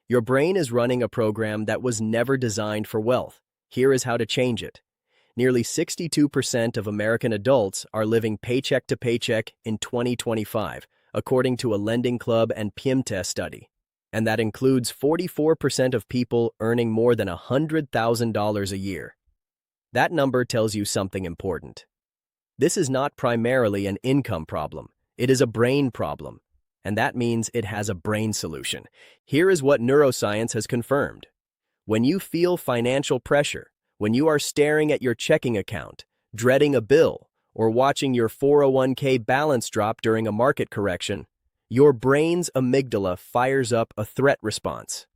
Your brain is running a program that was never designed for wealth. Here is how to change it. Nearly 62% of American adults are living paycheck to paycheck in 2025, according to a Lending Club and PIMTEST study. And that includes 44% of people earning more than $100,000 a year. That number tells you something important. This is not primarily an income problem. It is a brain problem. And that means it has a brain solution. Here is what neuroscience has confirmed. When you feel financial pressure, when you are staring at your checking account, dreading a bill, or watching your 401k balance drop during a market correction, your brain's amygdala fires up a threat response.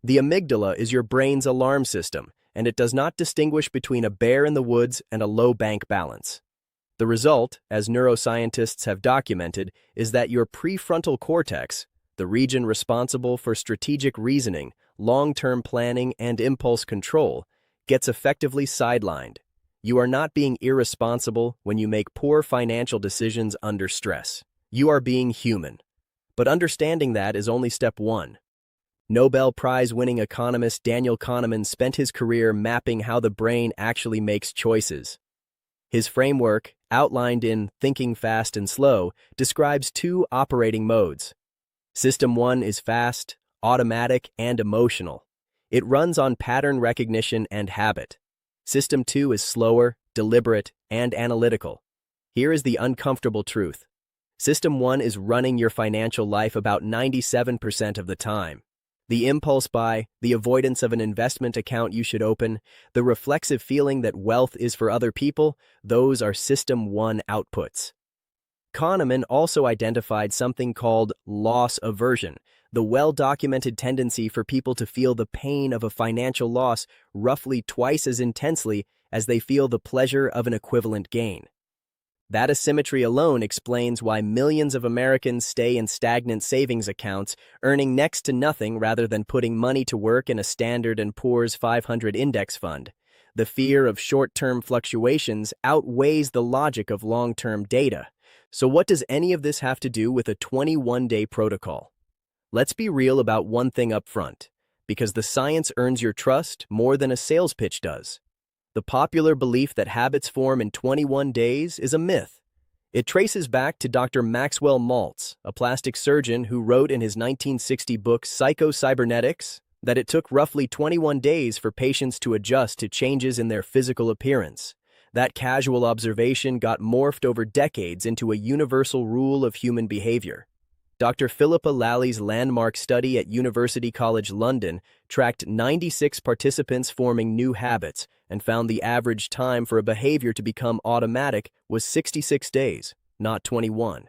The amygdala is your brain's alarm system, and it does not distinguish between a bear in the woods and a low bank balance. The result, as neuroscientists have documented, is that your prefrontal cortex, the region responsible for strategic reasoning, long-term planning, and impulse control, gets effectively sidelined. You are not being irresponsible when you make poor financial decisions under stress. You are being human. But understanding that is only step one. Nobel Prize-winning economist Daniel Kahneman spent his career mapping how the brain actually makes choices. His framework, outlined in Thinking Fast and Slow, describes two operating modes. System 1 is fast, automatic, and emotional. It runs on pattern recognition and habit. System 2 is slower, deliberate, and analytical. Here is the uncomfortable truth. System 1 is running your financial life about 97% of the time. The impulse buy, the avoidance of an investment account you should open, the reflexive feeling that wealth is for other people, those are System 1 outputs. Kahneman also identified something called loss aversion, the well-documented tendency for people to feel the pain of a financial loss roughly twice as intensely as they feel the pleasure of an equivalent gain. That asymmetry alone explains why millions of Americans stay in stagnant savings accounts, earning next to nothing rather than putting money to work in a Standard & Poor's 500 index fund. The fear of short-term fluctuations outweighs the logic of long-term data. So what does any of this have to do with a 21-day protocol? Let's be real about one thing up front, because the science earns your trust more than a sales pitch does. The popular belief that habits form in 21 days is a myth. It traces back to Dr. Maxwell Maltz, a plastic surgeon who wrote in his 1960 book Psycho-Cybernetics that it took roughly 21 days for patients to adjust to changes in their physical appearance. That casual observation got morphed over decades into a universal rule of human behavior. Dr. Philippa Lally's landmark study at University College London tracked 96 participants forming new habits and found the average time for a behavior to become automatic was 66 days, not 21.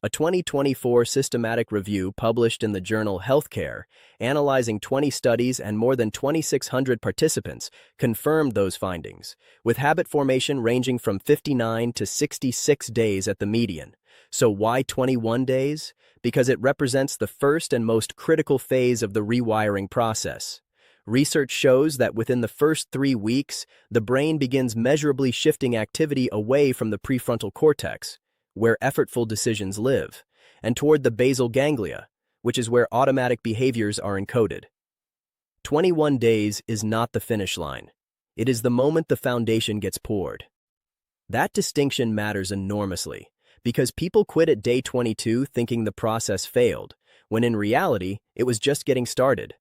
A 2024 systematic review published in the journal Healthcare, analyzing 20 studies and more than 2,600 participants, confirmed those findings, with habit formation ranging from 59 to 66 days at the median. So why 21 days? Because it represents the first and most critical phase of the rewiring process. Research shows that within the first 3 weeks, the brain begins measurably shifting activity away from the prefrontal cortex, where effortful decisions live, and toward the basal ganglia, which is where automatic behaviors are encoded. 21 days is not the finish line. It is the moment the foundation gets poured. That distinction matters enormously, because people quit at day 22 thinking the process failed, when in reality, it was just getting started.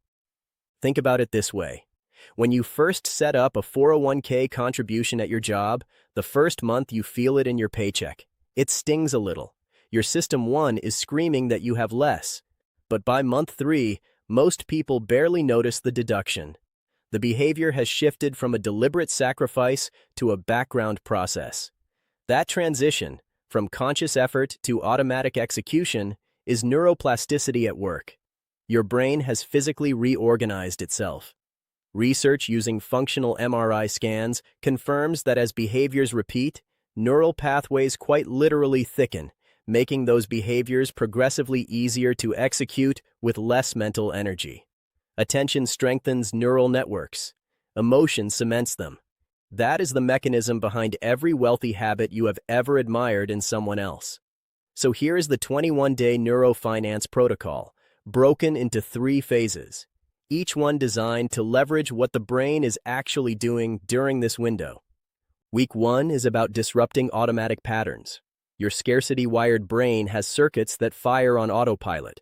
Think about it this way. When you first set up a 401k contribution at your job, the first month you feel it in your paycheck. It stings a little. Your System 1 is screaming that you have less. But by month 3, most people barely notice the deduction. The behavior has shifted from a deliberate sacrifice to a background process. That transition, from conscious effort to automatic execution, is neuroplasticity at work. Your brain has physically reorganized itself. Research using functional MRI scans confirms that as behaviors repeat, neural pathways quite literally thicken, making those behaviors progressively easier to execute with less mental energy. Attention strengthens neural networks. Emotion cements them. That is the mechanism behind every wealthy habit you have ever admired in someone else. So here is the 21-day neurofinance protocol, broken into 3 phases, each one designed to leverage what the brain is actually doing during this window. Week 1 is about disrupting automatic patterns. Your scarcity-wired brain has circuits that fire on autopilot.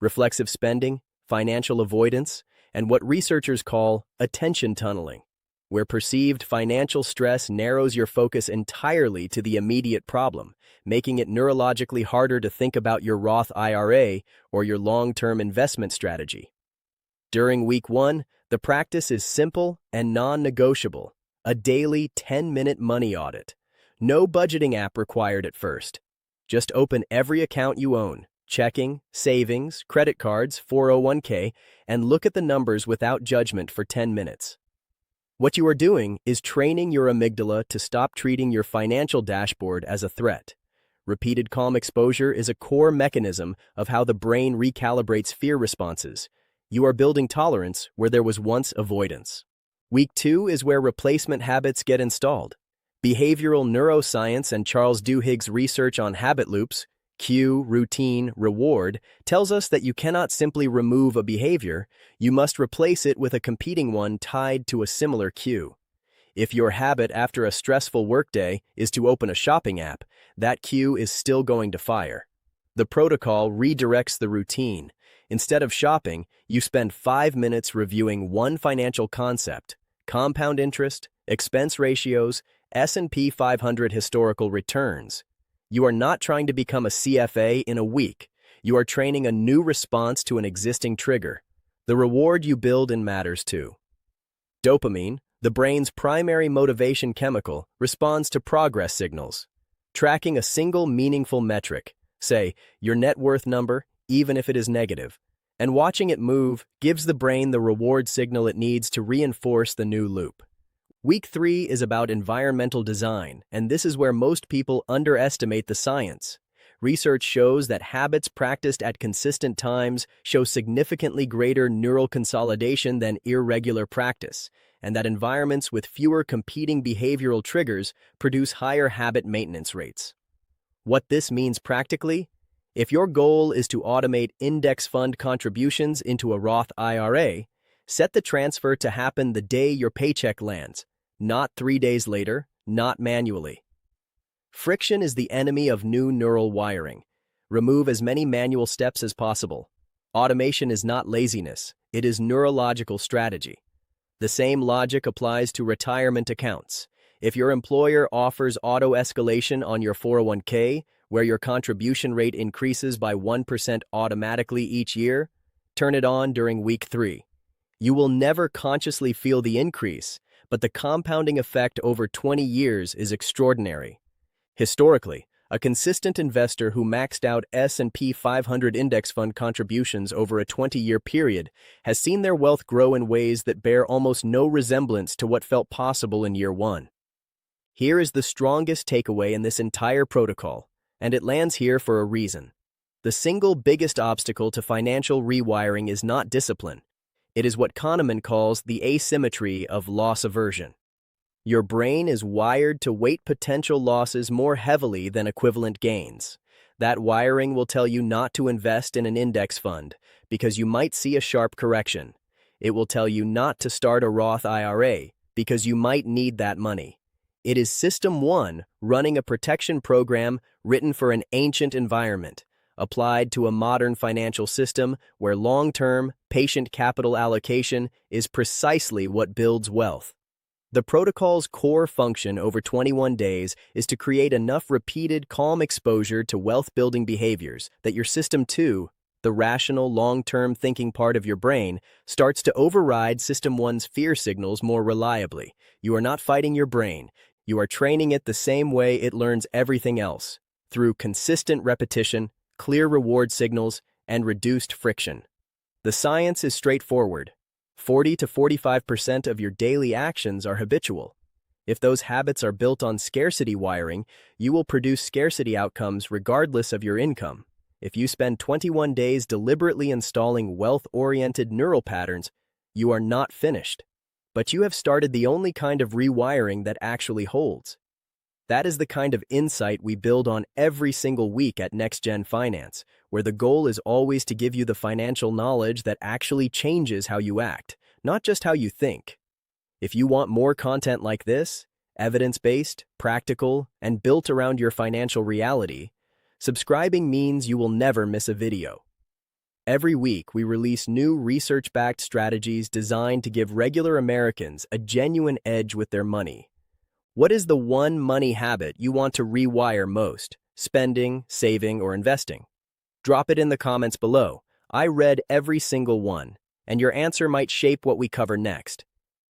Reflexive spending, financial avoidance, and what researchers call attention tunneling, where perceived financial stress narrows your focus entirely to the immediate problem, making it neurologically harder to think about your Roth IRA or your long-term investment strategy. During Week 1, the practice is simple and non-negotiable, a daily 10-minute money audit. No budgeting app required at first. Just open every account you own, checking, savings, credit cards, 401k, and look at the numbers without judgment for 10 minutes. What you are doing is training your amygdala to stop treating your financial dashboard as a threat. Repeated calm exposure is a core mechanism of how the brain recalibrates fear responses. You are building tolerance where there was once avoidance. Week 2 is where replacement habits get installed. Behavioral neuroscience and Charles Duhigg's research on habit loops, cue, routine, reward, tells us that you cannot simply remove a behavior, you must replace it with a competing one tied to a similar cue. If your habit after a stressful workday is to open a shopping app, that cue is still going to fire. The protocol redirects the routine. Instead of shopping, you spend 5 minutes reviewing one financial concept: compound interest, expense ratios, S&P 500 historical returns. You are not trying to become a CFA in a week. You are training a new response to an existing trigger. The reward you build in matters too. Dopamine, the brain's primary motivation chemical, responds to progress signals. Tracking a single meaningful metric, say your net worth number, even if it is negative, and watching it move gives the brain the reward signal it needs to reinforce the new loop. Week 3 is about environmental design, and this is where most people underestimate the science. Research shows that habits practiced at consistent times show significantly greater neural consolidation than irregular practice, and that environments with fewer competing behavioral triggers produce higher habit maintenance rates. What this means practically? If your goal is to automate index fund contributions into a Roth IRA, set the transfer to happen the day your paycheck lands, not 3 days later, not manually. Friction is the enemy of new neural wiring. Remove as many manual steps as possible. Automation is not laziness, it is neurological strategy. The same logic applies to retirement accounts. If your employer offers auto-escalation on your 401k, where your contribution rate increases by 1% automatically each year, turn it on during week 3. You will never consciously feel the increase, but the compounding effect over 20 years is extraordinary. Historically, a consistent investor who maxed out S&P 500 index fund contributions over a 20-year period has seen their wealth grow in ways that bear almost no resemblance to what felt possible in year 1. Here is the strongest takeaway in this entire protocol, and it lands here for a reason. The single biggest obstacle to financial rewiring is not discipline. It is what Kahneman calls the asymmetry of loss aversion. Your brain is wired to weight potential losses more heavily than equivalent gains. That wiring will tell you not to invest in an index fund because you might see a sharp correction. It will tell you not to start a Roth IRA because you might need that money. It is System 1 running a protection program written for an ancient environment, applied to a modern financial system where long-term, patient capital allocation is precisely what builds wealth. The protocol's core function over 21 days is to create enough repeated, calm exposure to wealth-building behaviors that your System 2, the rational, long-term thinking part of your brain, starts to override System 1's fear signals more reliably. You are not fighting your brain. You are training it the same way it learns everything else, through consistent repetition, clear reward signals, and reduced friction. The science is straightforward. 40 to 45% of your daily actions are habitual. If those habits are built on scarcity wiring, you will produce scarcity outcomes regardless of your income. If you spend 21 days deliberately installing wealth-oriented neural patterns, you are not finished. But you have started the only kind of rewiring that actually holds. That is the kind of insight we build on every single week at NextGen Finance, where the goal is always to give you the financial knowledge that actually changes how you act, not just how you think. If you want more content like this, evidence-based, practical, and built around your financial reality, subscribing means you will never miss a video. Every week, we release new research-backed strategies designed to give regular Americans a genuine edge with their money. What is the one money habit you want to rewire most? Spending, saving, or investing? Drop it in the comments below. I read every single one, and your answer might shape what we cover next.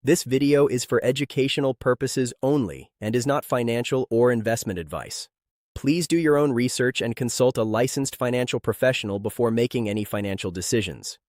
This video is for educational purposes only and is not financial or investment advice. Please do your own research and consult a licensed financial professional before making any financial decisions.